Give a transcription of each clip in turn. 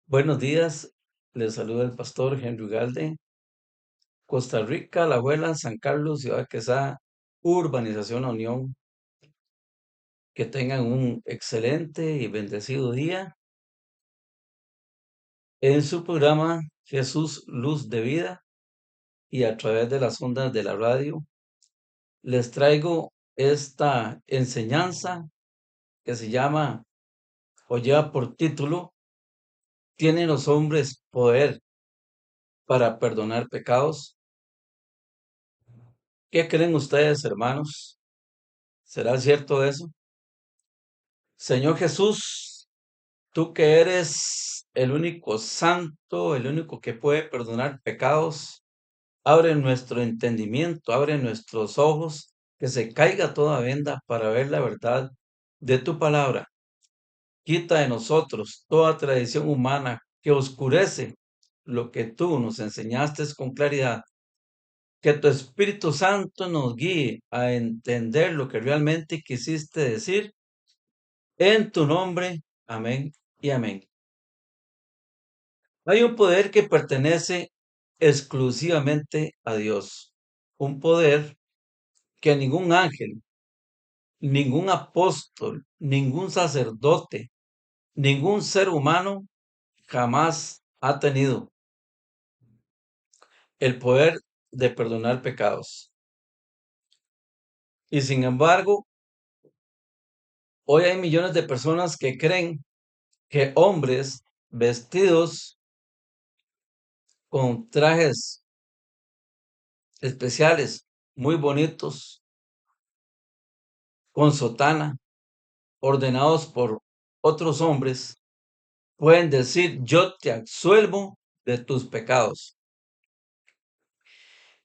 Buenos días, les saluda el pastor Henry Galde, Costa Rica, La Abuela, San Carlos, Ciudad Quesada, Urbanización La Unión. Que tengan un excelente y bendecido día. En su programa Jesús Luz de Vida y a través de las ondas de la radio, les traigo esta enseñanza que se llama o lleva por título: ¿Tienen los hombres poder para perdonar pecados? ¿Qué creen ustedes, hermanos? ¿Será cierto eso? Señor Jesús, tú que eres el único santo, el único que puede perdonar pecados, abre nuestro entendimiento, abre nuestros ojos, que se caiga toda venda para ver la verdad de tu palabra. Quita de nosotros toda tradición humana que oscurece lo que tú nos enseñaste con claridad. Que tu Espíritu Santo nos guíe a entender lo que realmente quisiste decir. En tu nombre, amén y amén. Hay un poder que pertenece exclusivamente a Dios, un poder que ningún ángel, ningún apóstol, ningún sacerdote, ningún ser humano jamás ha tenido: el poder de perdonar pecados. Y sin embargo, hoy hay millones de personas que creen que hombres vestidos con trajes especiales, muy bonitos, con sotana, ordenados por otros hombres, pueden decir: yo te absuelvo de tus pecados.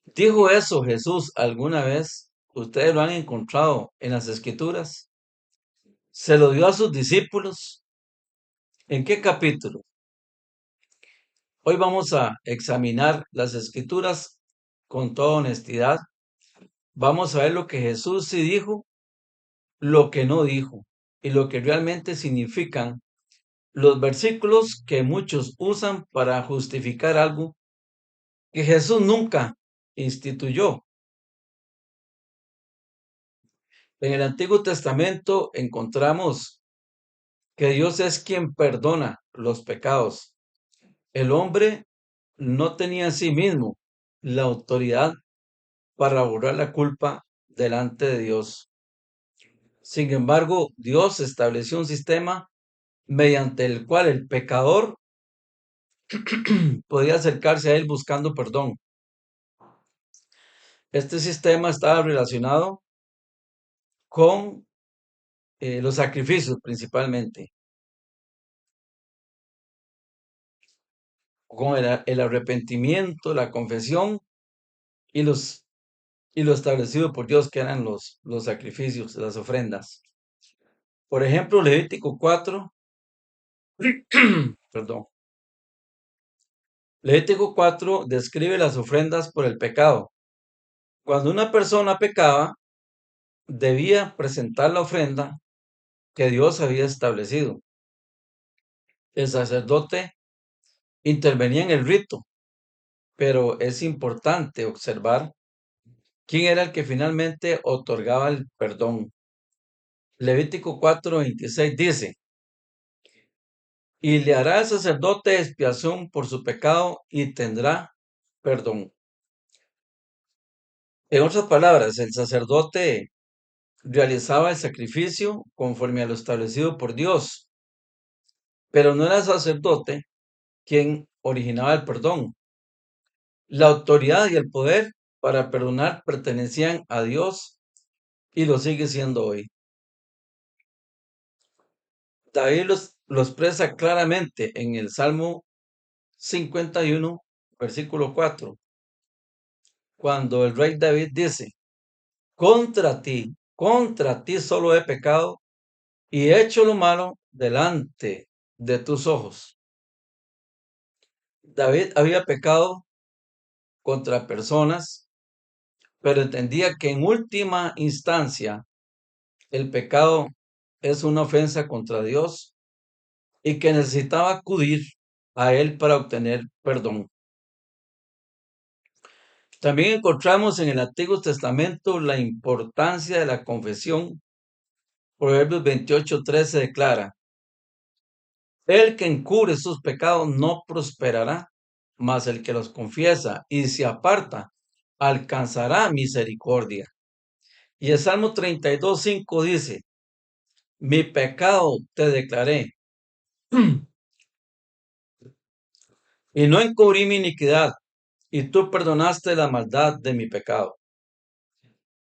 ¿Dijo eso Jesús alguna vez? ¿Ustedes lo han encontrado en las Escrituras? ¿Se lo dio a sus discípulos? ¿En qué capítulo? Hoy vamos a examinar las Escrituras con toda honestidad. Vamos a ver lo que Jesús sí dijo, lo que no dijo y lo que realmente significan los versículos que muchos usan para justificar algo que Jesús nunca instituyó. En el Antiguo Testamento encontramos que Dios es quien perdona los pecados. El hombre no tenía en sí mismo la autoridad para borrar la culpa delante de Dios. Sin embargo, Dios estableció un sistema mediante el cual el pecador podía acercarse a él buscando perdón. Este sistema estaba relacionado con los sacrificios principalmente, con el arrepentimiento, la confesión y lo establecido por Dios, que eran los sacrificios, las ofrendas. Por ejemplo, Levítico 4, perdón, Levítico 4 describe las ofrendas por el pecado. Cuando una persona pecaba, debía presentar la ofrenda que Dios había establecido. El sacerdote intervenía en el rito, pero es importante observar quién era el que finalmente otorgaba el perdón. Levítico 4:26 dice: y le hará el sacerdote expiación por su pecado y tendrá perdón. En otras palabras, el sacerdote realizaba el sacrificio conforme a lo establecido por Dios, pero no era el sacerdote quien originaba el perdón. La autoridad y el poder para perdonar pertenecían a Dios y lo sigue siendo hoy. David lo expresa claramente en el Salmo 51, versículo 4, cuando el rey David dice: contra ti solo he pecado y he hecho lo malo delante de tus ojos. David había pecado contra personas, pero entendía que en última instancia el pecado es una ofensa contra Dios y que necesitaba acudir a Él para obtener perdón. También encontramos en el Antiguo Testamento la importancia de la confesión. Proverbios 28:13 declara: el que encubre sus pecados no prosperará, mas el que los confiesa y se aparta alcanzará misericordia. Y el Salmo 32:5 dice: mi pecado te declaré y no encubrí mi iniquidad, y tú perdonaste la maldad de mi pecado.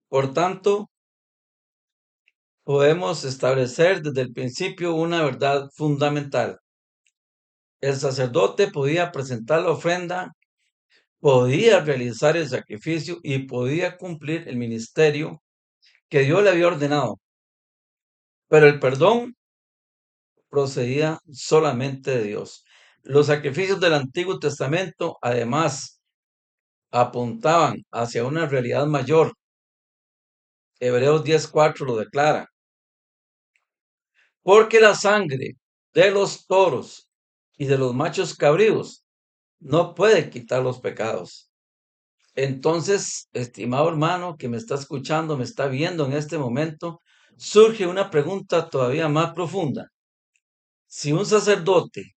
Por tanto, podemos establecer desde el principio una verdad fundamental. El sacerdote podía presentar la ofrenda, podía realizar el sacrificio y podía cumplir el ministerio que Dios le había ordenado, pero el perdón procedía solamente de Dios. Los sacrificios del Antiguo Testamento, además, apuntaban hacia una realidad mayor. Hebreos 10:4 lo declara: porque la sangre de los toros y de los machos cabríos no puede quitar los pecados. Entonces, estimado hermano que me está escuchando, me está viendo en este momento, surge una pregunta todavía más profunda. Si un sacerdote,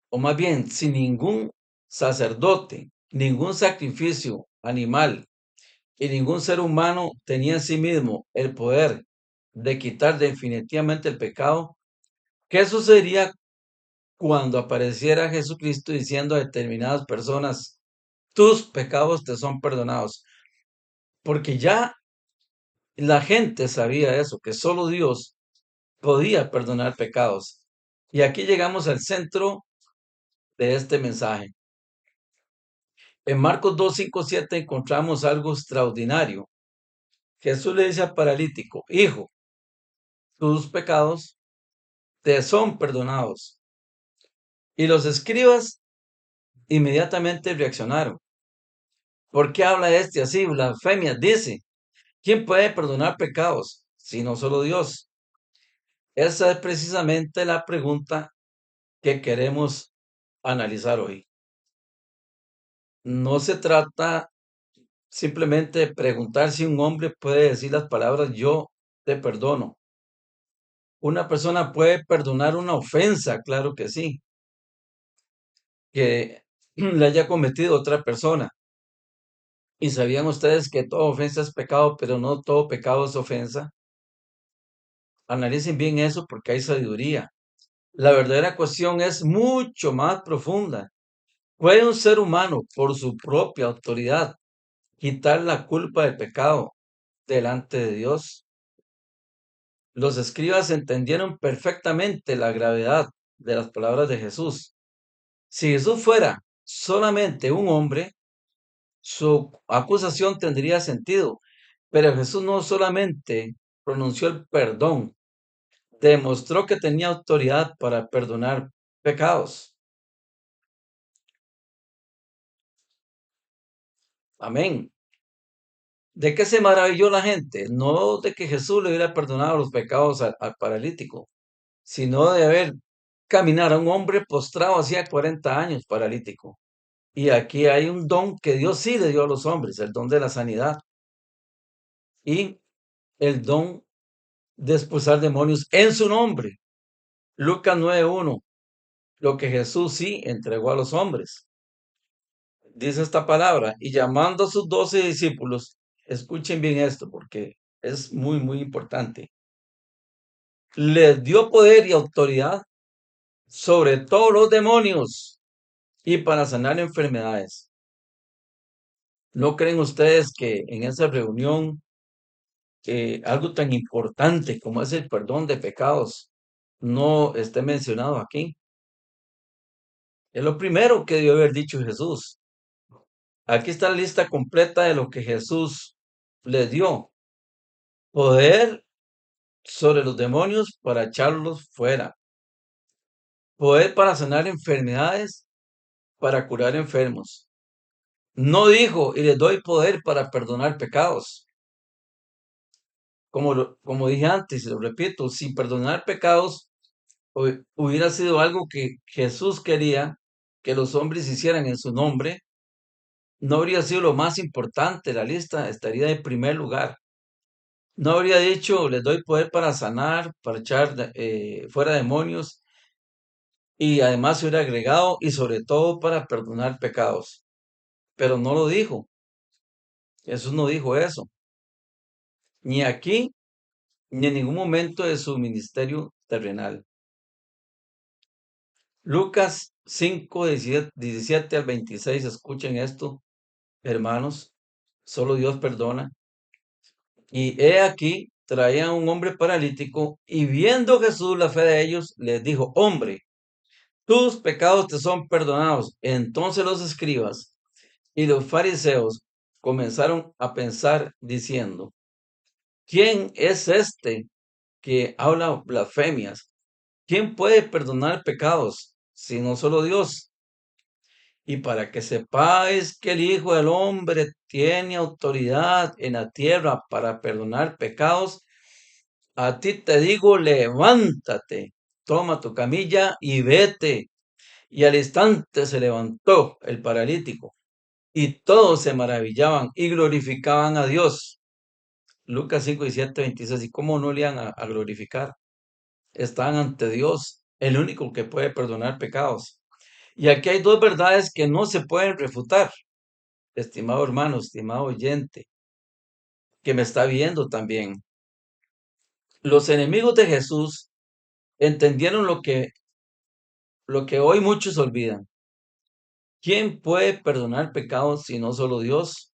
o más bien, si ningún sacerdote, ningún sacrificio animal y ningún ser humano tenía en sí mismo el poder de quitar definitivamente el pecado, ¿qué sucedería cuando apareciera Jesucristo diciendo a determinadas personas: tus pecados te son perdonados? Porque ya la gente sabía eso, que solo Dios podía perdonar pecados. Y aquí llegamos al centro de este mensaje. En Marcos 2, 5, 7 encontramos algo extraordinario. Jesús le dice al paralítico: hijo, tus pecados te son perdonados. Y los escribas inmediatamente reaccionaron. ¿Por qué habla este así? Blasfemia. Dice: ¿quién puede perdonar pecados sino solo Dios? Esa es precisamente la pregunta que queremos analizar hoy. No se trata simplemente de preguntar si un hombre puede decir las palabras yo te perdono. Una persona puede perdonar una ofensa, claro que sí, que le haya cometido otra persona. ¿Y sabían ustedes que toda ofensa es pecado, pero no todo pecado es ofensa? Analicen bien eso porque hay sabiduría. La verdadera cuestión es mucho más profunda. ¿Puede un ser humano, por su propia autoridad, quitar la culpa del pecado delante de Dios? Los escribas entendieron perfectamente la gravedad de las palabras de Jesús. Si Jesús fuera solamente un hombre, su acusación tendría sentido, pero Jesús no solamente pronunció el perdón, demostró que tenía autoridad para perdonar pecados. Amén. ¿De qué se maravilló la gente? No de que Jesús le hubiera perdonado los pecados al paralítico, sino de ver caminar a un hombre postrado hacía 40 años paralítico. Y aquí hay un don que Dios sí le dio a los hombres, el don de la sanidad y el don de expulsar demonios en su nombre. Lucas 9:1, lo que Jesús sí entregó a los hombres. Dice esta palabra: y llamando a sus 12 discípulos, escuchen bien esto porque es muy, muy importante. Les dio poder y autoridad sobre todos los demonios y para sanar enfermedades. ¿No creen ustedes que en esa reunión algo tan importante como es el perdón de pecados no esté mencionado aquí? Es lo primero que debió haber dicho Jesús. Aquí está la lista completa de lo que Jesús les dio: poder sobre los demonios para echarlos fuera, poder para sanar enfermedades, para curar enfermos. No dijo: y les doy poder para perdonar pecados. Como dije antes, y lo repito, sin perdonar pecados, hubiera sido algo que Jesús quería que los hombres hicieran en su nombre, no habría sido lo más importante, la lista estaría en primer lugar. No habría dicho, les doy poder para sanar, para echar fuera demonios, y además se hubiera agregado, y sobre todo para perdonar pecados. Pero no lo dijo. Jesús no dijo eso. Ni aquí, ni en ningún momento de su ministerio terrenal. Lucas 5, 17 al 26, escuchen esto, hermanos. Solo Dios perdona. Y he aquí, traían un hombre paralítico, y viendo Jesús la fe de ellos, les dijo, hombre, tus pecados te son perdonados. Entonces los escribas y los fariseos comenzaron a pensar diciendo, ¿quién es este que habla blasfemias? ¿Quién puede perdonar pecados sino solo Dios? Y para que sepáis que el Hijo del Hombre tiene autoridad en la tierra para perdonar pecados, a ti te digo, levántate, toma tu camilla y vete. Y al instante se levantó el paralítico, y todos se maravillaban y glorificaban a Dios. Lucas 5, 17, 26. ¿Y cómo no le iban a glorificar? Están ante Dios, el único que puede perdonar pecados. Y aquí hay dos verdades que no se pueden refutar, estimado hermano, estimado oyente, que me está viendo también. Los enemigos de Jesús entendieron lo que hoy muchos olvidan. ¿Quién puede perdonar pecados si no solo Dios?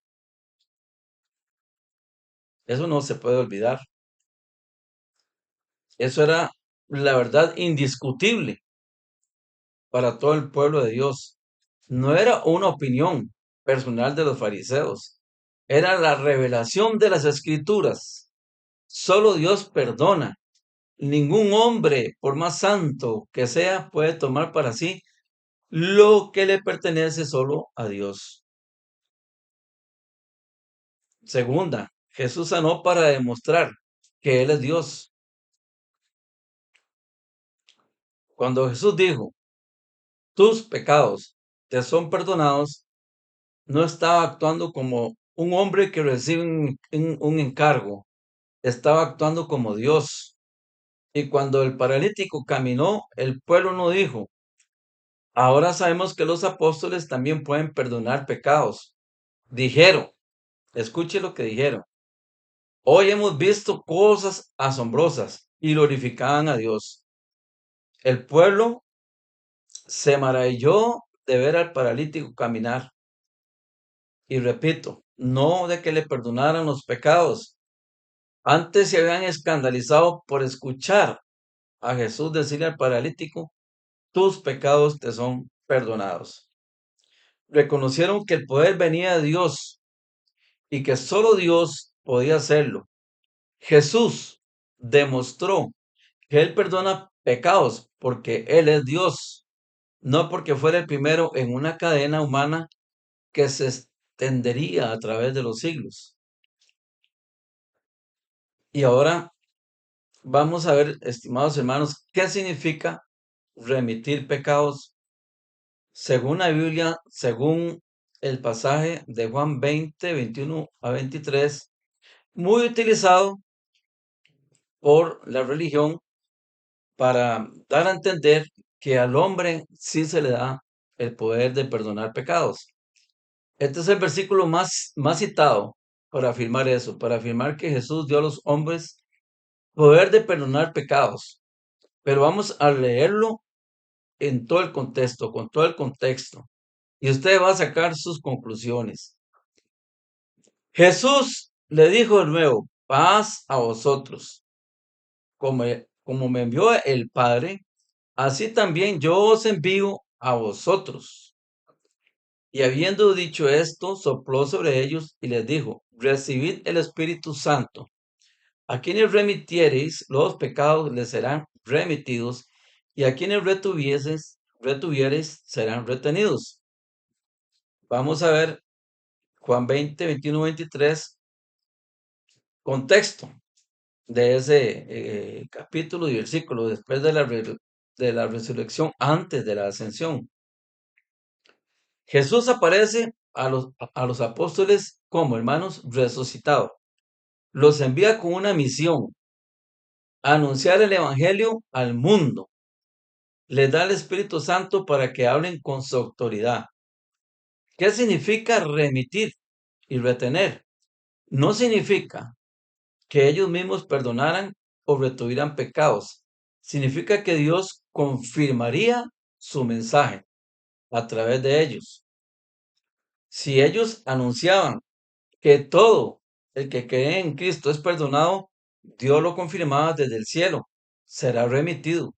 Eso no se puede olvidar. Eso era la verdad indiscutible para todo el pueblo de Dios. No era una opinión personal de los fariseos. Era la revelación de las escrituras. Solo Dios perdona. Ningún hombre, por más santo que sea, puede tomar para sí lo que le pertenece solo a Dios. Segunda, Jesús sanó para demostrar que Él es Dios. Cuando Jesús dijo, tus pecados te son perdonados, no estaba actuando como un hombre que recibe un encargo, estaba actuando como Dios. Y cuando el paralítico caminó, el pueblo no dijo, ahora sabemos que los apóstoles también pueden perdonar pecados. Dijeron, escuche lo que dijeron, hoy hemos visto cosas asombrosas y glorificaban a Dios. El pueblo se maravilló de ver al paralítico caminar. Y repito, no de que le perdonaran los pecados. Antes se habían escandalizado por escuchar a Jesús decirle al paralítico, tus pecados te son perdonados. Reconocieron que el poder venía de Dios y que solo Dios podía hacerlo. Jesús demostró que Él perdona pecados porque Él es Dios, no porque fuera el primero en una cadena humana que se extendería a través de los siglos. Y ahora vamos a ver, estimados hermanos, qué significa remitir pecados según la Biblia, según el pasaje de Juan 20, 21 a 23, muy utilizado por la religión para dar a entender que al hombre sí se le da el poder de perdonar pecados. Este es el versículo más citado para afirmar eso, para afirmar que Jesús dio a los hombres poder de perdonar pecados. Pero vamos a leerlo en todo el contexto, con todo el contexto. Y usted va a sacar sus conclusiones. Jesús le dijo de nuevo, paz a vosotros. Como me envió el Padre, así también yo os envío a vosotros. Y habiendo dicho esto, sopló sobre ellos y les dijo, recibid el Espíritu Santo. A quienes remitiereis los pecados les serán remitidos, y a quienes retuviereis serán retenidos. Vamos a ver Juan 20, 21, 23, contexto de ese capítulo y versículo después de la de la resurrección, antes de la ascensión. Jesús aparece a los apóstoles como hermanos resucitados. Los envía con una misión: anunciar el evangelio al mundo. Les da el Espíritu Santo para que hablen con su autoridad. ¿Qué significa remitir y retener? No significa que ellos mismos perdonaran o retuvieran pecados. Significa que Dios confirmaría su mensaje a través de ellos. Si ellos anunciaban que todo el que cree en Cristo es perdonado, Dios lo confirmaba desde el cielo: será remitido.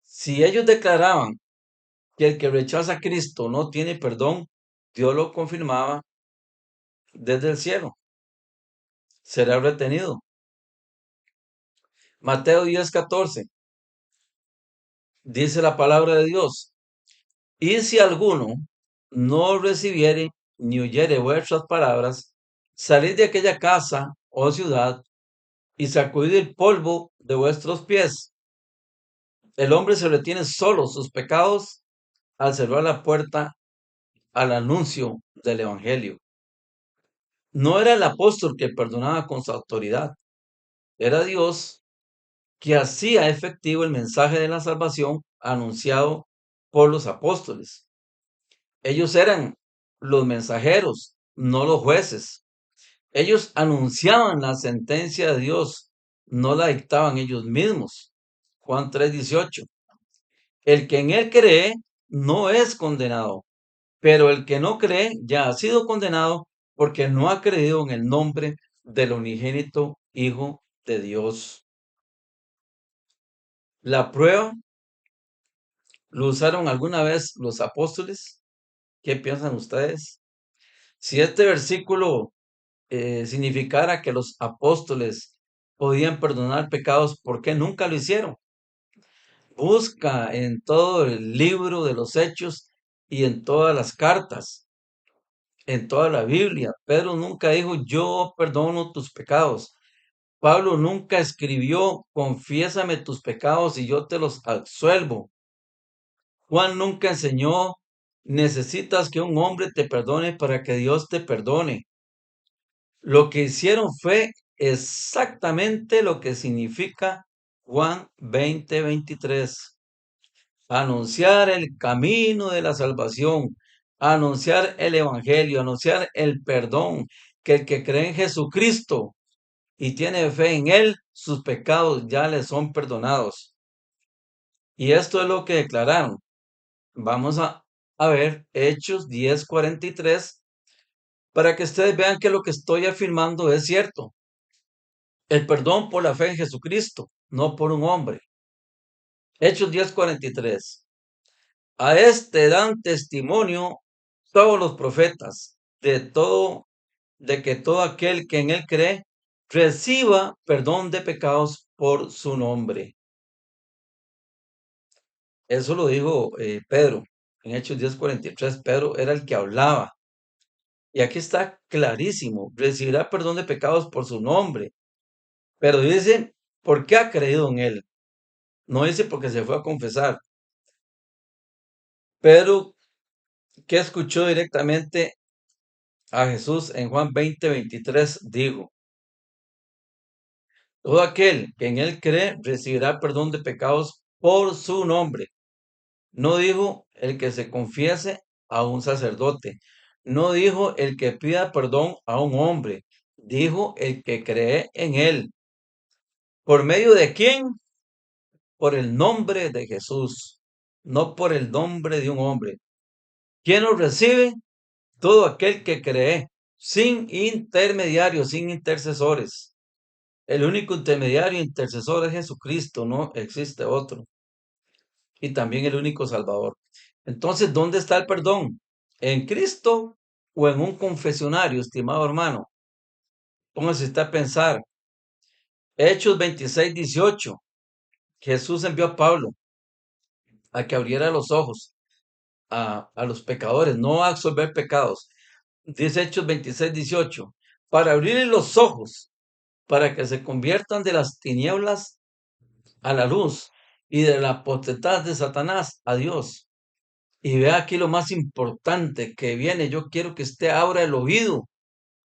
Si ellos declaraban que el que rechaza a Cristo no tiene perdón, Dios lo confirmaba desde el cielo: será retenido. Mateo 10:14 dice la palabra de Dios: y si alguno no recibiere ni oyere vuestras palabras, salid de aquella casa o ciudad y sacudid el polvo de vuestros pies. El hombre se retiene solo sus pecados al cerrar la puerta al anuncio del evangelio. No era el apóstol que perdonaba con su autoridad, era Dios que hacía efectivo el mensaje de la salvación anunciado por los apóstoles. Ellos eran los mensajeros, no los jueces. Ellos anunciaban la sentencia de Dios, no la dictaban ellos mismos. Juan 3:18. El que en él cree no es condenado, pero el que no cree ya ha sido condenado porque no ha creído en el nombre del unigénito Hijo de Dios. La prueba lo usaron alguna vez los apóstoles. ¿Qué piensan ustedes? Si este versículo significara que los apóstoles podían perdonar pecados, ¿por qué nunca lo hicieron? Busca en todo el libro de los Hechos y en todas las cartas, en toda la Biblia. Pedro nunca dijo: yo perdono tus pecados. Pablo nunca escribió: confiésame tus pecados y yo te los absuelvo. Juan nunca enseñó: necesitas que un hombre te perdone para que Dios te perdone. Lo que hicieron fue exactamente lo que significa Juan 20:23. Anunciar el camino de la salvación, anunciar el evangelio, anunciar el perdón, que el que cree en Jesucristo y tiene fe en él, sus pecados ya le son perdonados. Y esto es lo que declararon. Vamos a ver Hechos 10:43 para que ustedes vean que lo que estoy afirmando es cierto. El perdón por la fe en Jesucristo, no por un hombre. Hechos 10:43. A este dan testimonio todos los profetas de que todo aquel que en él cree reciba perdón de pecados por su nombre. Eso lo dijo Pedro en Hechos 10:43. Pedro era el que hablaba. Y aquí está clarísimo: recibirá perdón de pecados por su nombre. Pero dice, ¿por qué ha creído en él? No dice porque se fue a confesar. Pedro, que escuchó directamente a Jesús en Juan 20:23, dijo: todo aquel que en él cree recibirá perdón de pecados por su nombre. No dijo el que se confiese a un sacerdote. No dijo el que pida perdón a un hombre. Dijo el que cree en él. ¿Por medio de quién? Por el nombre de Jesús, no por el nombre de un hombre. ¿Quién lo recibe? Todo aquel que cree, sin intermediarios, sin intercesores. El único intermediario e intercesor es Jesucristo, no existe otro. Y también el único Salvador. Entonces, ¿dónde está el perdón? ¿En Cristo o en un confesionario, estimado hermano? Póngase usted a pensar. Hechos 26:18. Jesús envió a Pablo a que abriera los ojos a los pecadores, no a absolver pecados. Dice Hechos 26:18. Para abrirles los ojos, para que se conviertan de las tinieblas a la luz y de la potestad de Satanás a Dios. Y vea aquí lo más importante que viene. Yo quiero que usted abra el oído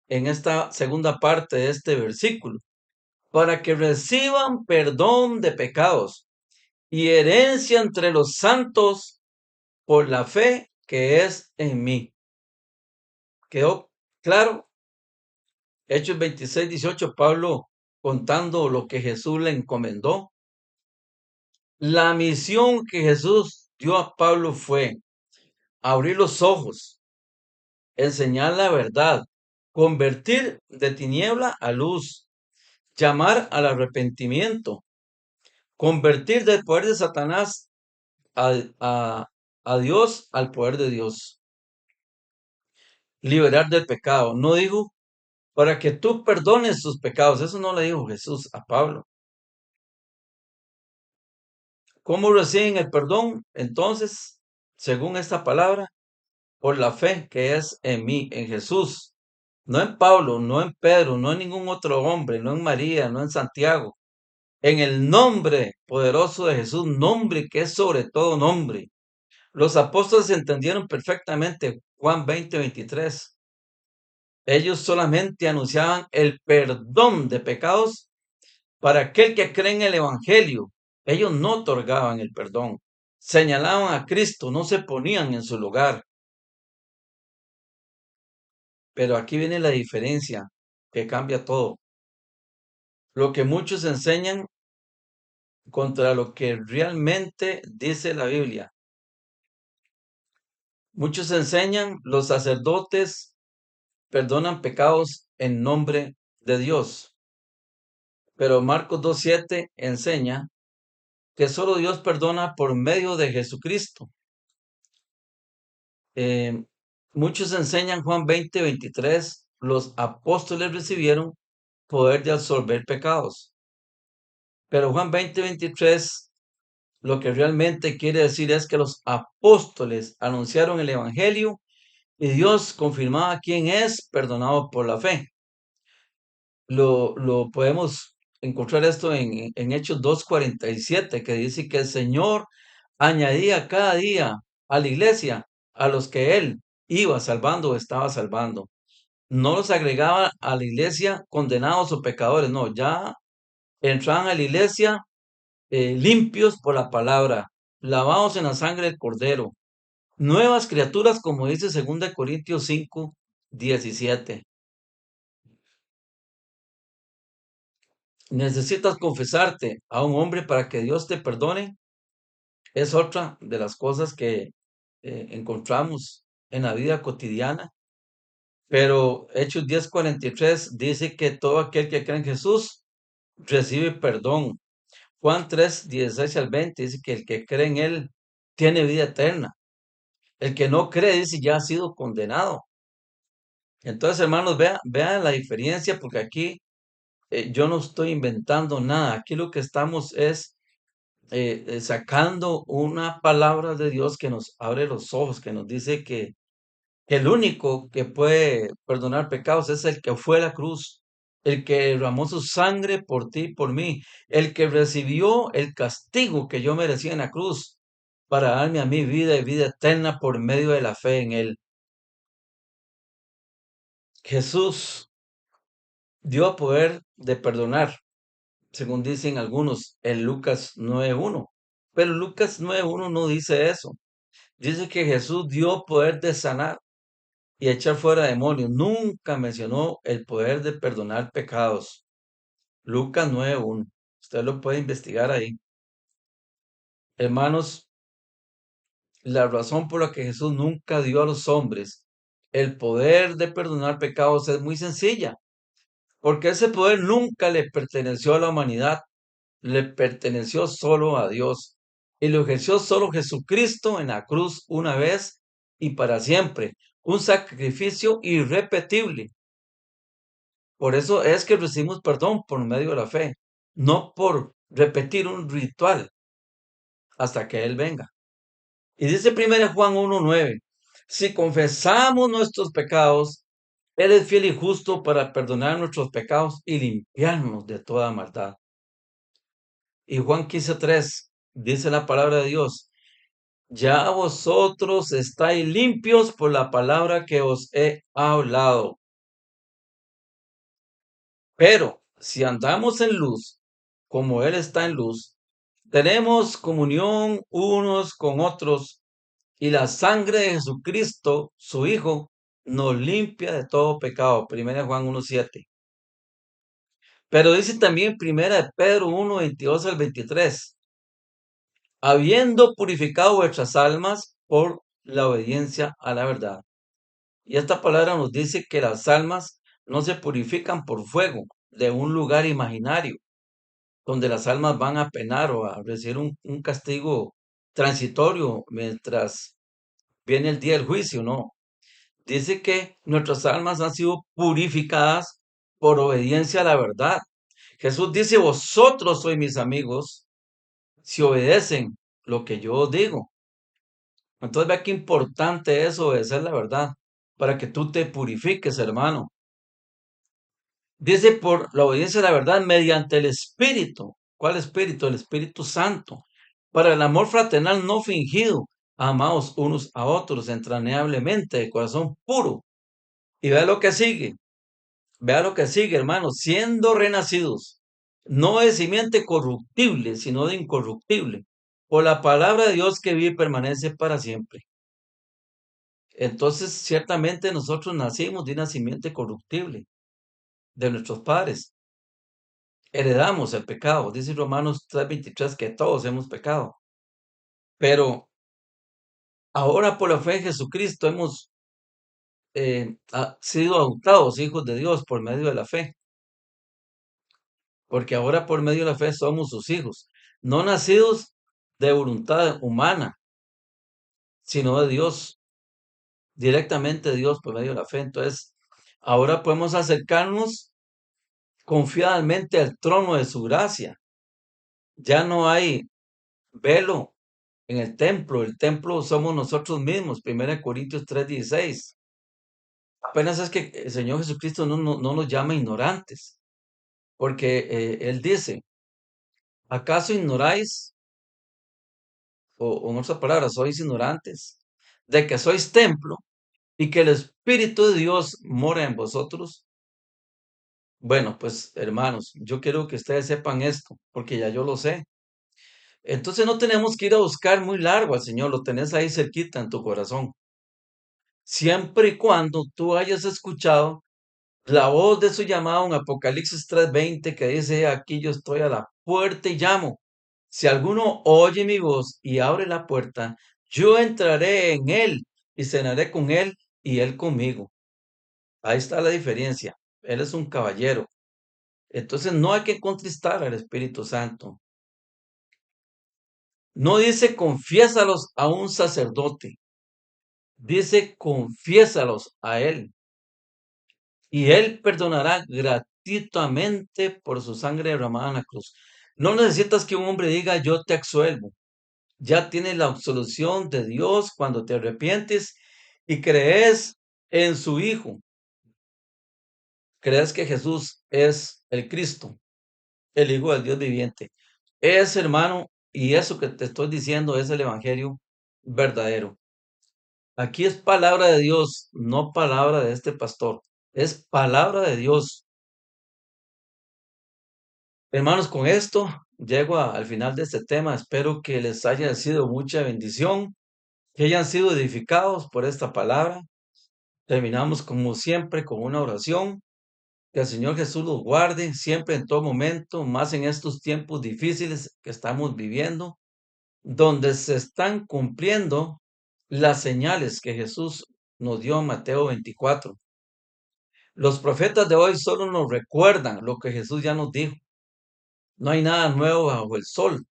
en esta segunda parte de este versículo, para que reciban perdón de pecados y herencia entre los santos por la fe que es en mí. ¿Quedó claro? Hechos 26:18, Pablo contando lo que Jesús le encomendó. La misión que Jesús dio a Pablo fue abrir los ojos, enseñar la verdad, convertir de tiniebla a luz, llamar al arrepentimiento, convertir del poder de Satanás a, a- a Dios al poder de Dios, liberar del pecado. No dijo para que tú perdones tus pecados. Eso no le dijo Jesús a Pablo. ¿Cómo reciben el perdón? Entonces, según esta palabra, por la fe que es en mí, en Jesús. No en Pablo, no en Pedro, no en ningún otro hombre, no en María, no en Santiago. En el nombre poderoso de Jesús, nombre que es sobre todo nombre. Los apóstoles entendieron perfectamente Juan 20:23. Ellos solamente anunciaban el perdón de pecados para aquel que cree en el Evangelio. Ellos no otorgaban el perdón. Señalaban a Cristo, no se ponían en su lugar. Pero aquí viene la diferencia que cambia todo. Lo que muchos enseñan contra lo que realmente dice la Biblia. Muchos enseñan, los sacerdotes perdonan pecados en nombre de Dios. Pero Marcos 2:7 enseña que solo Dios perdona por medio de Jesucristo. Eh, Muchos enseñan Juan 20:23, los apóstoles recibieron poder de absolver pecados. Pero Juan 20:23 lo que realmente quiere decir es que los apóstoles anunciaron el Evangelio y Dios confirmaba quién es perdonado por la fe. Lo podemos encontrar esto en Hechos 2:47, que dice que el Señor añadía cada día a la iglesia a los que Él iba salvando o estaba salvando. No los agregaba a la iglesia condenados o pecadores, no, ya entraban a la iglesia limpios por la palabra, lavados en la sangre del Cordero, nuevas criaturas, como dice 2 Corintios 5:17. Necesitas confesarte a un hombre para que Dios te perdone. Es otra de las cosas que encontramos en la vida cotidiana. Pero Hechos 10:43 dice que todo aquel que cree en Jesús recibe perdón. Juan 3:16-20 dice que el que cree en Él tiene vida eterna. El que no cree, dice, ya ha sido condenado. Entonces, hermanos, vean la diferencia, porque aquí yo no estoy inventando nada. Aquí lo que estamos es sacando una palabra de Dios que nos abre los ojos, que nos dice que el único que puede perdonar pecados es el que fue a la cruz, el que derramó su sangre por ti y por mí, el que recibió el castigo que yo merecía en la cruz para darme a mí vida y vida eterna por medio de la fe en Él. Jesús dio poder de perdonar, según dicen algunos en Lucas 9:1. Pero Lucas 9:1 no dice eso. Dice que Jesús dio poder de sanar y echar fuera demonios. Nunca mencionó el poder de perdonar pecados. Lucas 9:1. Usted lo puede investigar ahí. Hermanos, la razón por la que Jesús nunca dio a los hombres el poder de perdonar pecados es muy sencilla. Porque ese poder nunca le perteneció a la humanidad, le perteneció solo a Dios. Y lo ejerció solo Jesucristo en la cruz una vez y para siempre. Un sacrificio irrepetible. Por eso es que recibimos perdón por medio de la fe, no por repetir un ritual hasta que Él venga. Y dice 1 Juan 1:9, si confesamos nuestros pecados, Él es fiel y justo para perdonar nuestros pecados y limpiarnos de toda maldad. Y Juan 15:3 dice la palabra de Dios: ya vosotros estáis limpios por la palabra que os he hablado. Pero si andamos en luz, como Él está en luz, tenemos comunión unos con otros, y la sangre de Jesucristo, su Hijo, nos limpia de todo pecado. 1 Juan 1:7. Pero dice también 1 Pedro 1:22 al 23: habiendo purificado vuestras almas por la obediencia a la verdad. Y esta palabra nos dice que las almas no se purifican por fuego de un lugar imaginario, donde las almas van a penar o a recibir un castigo transitorio mientras viene el día del juicio, no. Dice que nuestras almas han sido purificadas por obediencia a la verdad. Jesús dice: vosotros sois mis amigos si obedecen lo que yo os digo. Entonces vea qué importante es obedecer la verdad para que tú te purifiques, hermano. Dice: por la obediencia a la verdad mediante el Espíritu. ¿Cuál Espíritu? El Espíritu Santo. Para el amor fraternal no fingido, amaos unos a otros entrañablemente, de corazón puro. Y vea lo que sigue. Vea lo que sigue, hermano. Siendo renacidos, no de simiente corruptible, sino de incorruptible, por la palabra de Dios que vive y permanece para siempre. Entonces, ciertamente nosotros nacimos de una simiente corruptible de nuestros padres. Heredamos el pecado. Dice Romanos 3:23 que todos hemos pecado. Pero ahora por la fe en Jesucristo hemos sido adoptados hijos de Dios por medio de la fe. Porque ahora por medio de la fe somos sus hijos. No nacidos de voluntad humana, sino de Dios, directamente de Dios por medio de la fe. Entonces, ahora podemos acercarnos confiadamente al trono de su gracia. Ya no hay velo en el templo somos nosotros mismos, 1 Corintios 3:16. Apenas es que el Señor Jesucristo no nos llama ignorantes, porque Él dice: ¿acaso ignoráis, o en otras palabras, sois ignorantes, de que sois templo y que el Espíritu de Dios mora en vosotros? Bueno, pues hermanos, yo quiero que ustedes sepan esto, porque ya yo lo sé. Entonces no tenemos que ir a buscar muy largo al Señor, lo tenés ahí cerquita en tu corazón. Siempre y cuando tú hayas escuchado la voz de su llamado en Apocalipsis 3:20, que dice: aquí yo estoy a la puerta y llamo. Si alguno oye mi voz y abre la puerta, yo entraré en él y cenaré con él y él conmigo. Ahí está la diferencia. Él es un caballero. Entonces no hay que contristar al Espíritu Santo. No dice confiésalos a un sacerdote. Dice confiésalos a él. Y él perdonará gratuitamente por su sangre derramada en la cruz. No necesitas que un hombre diga: yo te absuelvo. Ya tienes la absolución de Dios cuando te arrepientes y crees en su Hijo. Crees que Jesús es el Cristo, el Hijo del Dios viviente. Es, hermano, y eso que te estoy diciendo es el Evangelio verdadero. Aquí es palabra de Dios, no palabra de este pastor. Es palabra de Dios. Hermanos, con esto llego al final de este tema. Espero que les haya sido mucha bendición, que hayan sido edificados por esta palabra. Terminamos como siempre con una oración. Que el Señor Jesús los guarde siempre en todo momento, más en estos tiempos difíciles que estamos viviendo, donde se están cumpliendo las señales que Jesús nos dio en Mateo 24. Los profetas de hoy solo nos recuerdan lo que Jesús ya nos dijo. No hay nada nuevo bajo el sol.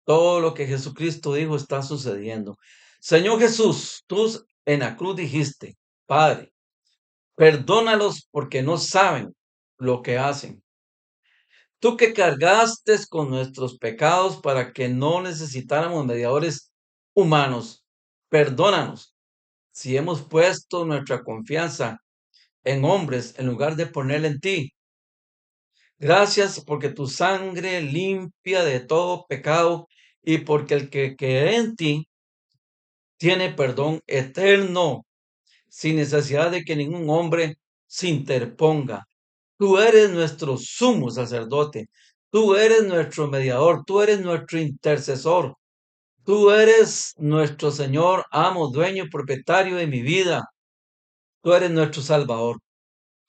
Todo lo que Jesucristo dijo está sucediendo. Señor Jesús, tú en la cruz dijiste: Padre, perdónalos porque no saben lo que hacen. Tú que cargaste con nuestros pecados para que no necesitáramos mediadores humanos, perdónanos si hemos puesto nuestra confianza en hombres en lugar de ponerla en ti. Gracias porque tu sangre limpia de todo pecado y porque el que cree en ti tiene perdón eterno sin necesidad de que ningún hombre se interponga. Tú eres nuestro sumo sacerdote, tú eres nuestro mediador, tú eres nuestro intercesor, tú eres nuestro Señor, amo, dueño, propietario de mi vida, tú eres nuestro Salvador.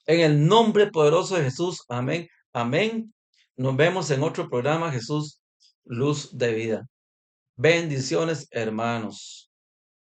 En el nombre poderoso de Jesús, amén, amén. Nos vemos en otro programa, Jesús, luz de vida. Bendiciones, hermanos.